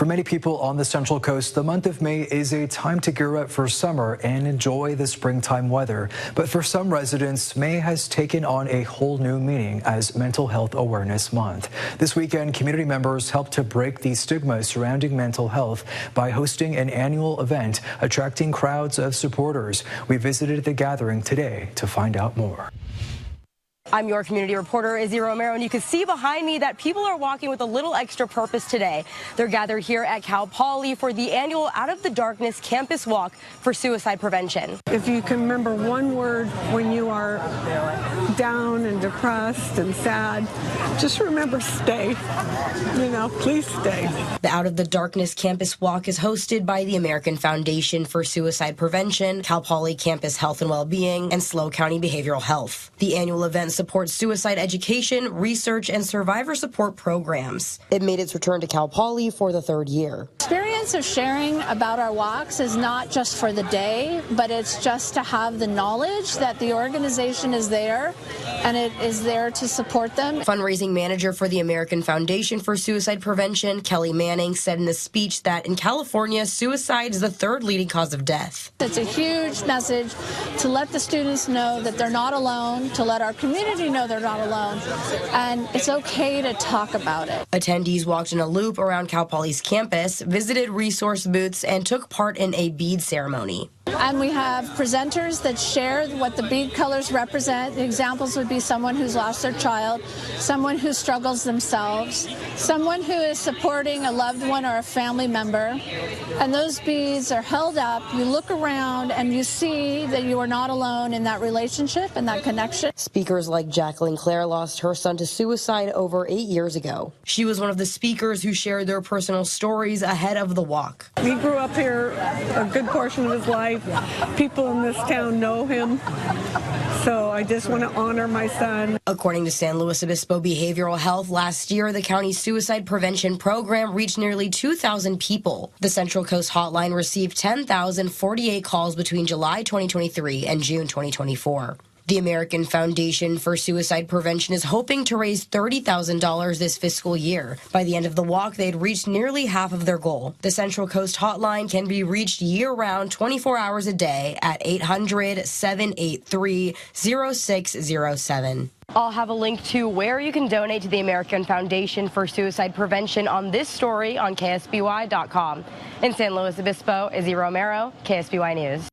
For many people on the Central Coast, the month of May is a time to gear up for summer and enjoy the springtime weather. But for some residents, May has taken on a whole new meaning as Mental Health Awareness Month. This weekend, community members helped to break the stigma surrounding mental health by hosting an annual event, attracting crowds of supporters. We visited the gathering today to find out more. I'm your community reporter, Izzy Romero, and you can see behind me that people are walking with a little extra purpose today. They're gathered here at Cal Poly for the annual Out of the Darkness Campus Walk for Suicide Prevention. If you can remember one word when you are down and depressed and sad, just remember stay. Please stay. The Out of the Darkness Campus Walk is hosted by the American Foundation for Suicide Prevention, Cal Poly Campus Health and Wellbeing, and SLO County Behavioral Health. The annual event supports suicide education, research, and survivor support programs. It made its return to Cal Poly for the third year. Experience of sharing about our walks is not just for the day, but it's just to have the knowledge that the organization is there and it is there to support them. Fundraising manager for the American Foundation for Suicide Prevention, Kelly Manning, said in a speech that in California, suicide is the third leading cause of death. It's a huge message to let the students know that they're not alone, to let our community know they're not alone, and it's okay to talk about it. Attendees walked in a loop around Cal Poly's campus, visited resource booths, and took part in a bead ceremony. And we have presenters that share what the bead colors represent. The examples would be someone who's lost their child, someone who struggles themselves, someone who is supporting a loved one or a family member. And those beads are held up. You look around and you see that you are not alone in that relationship and that connection. Speakers like Jacqueline Claire lost her son to suicide over 8 years ago. She was one of the speakers who shared their personal stories ahead of the walk. He grew up here a good portion of his life. People in this town know him, so I just want to honor my son. According to San Luis Obispo Behavioral Health, last year the county's suicide prevention program reached nearly 2,000 people. The Central Coast Hotline received 10,048 calls between July 2023 and June 2024. The American Foundation for Suicide Prevention is hoping to raise $30,000 this fiscal year. By the end of the walk, they'd reached nearly half of their goal. The Central Coast Hotline can be reached year-round 24 hours a day at 800-783-0607. I'll have a link to where you can donate to the American Foundation for Suicide Prevention on this story on KSBY.com. In San Luis Obispo, Izzy Romero, KSBY News.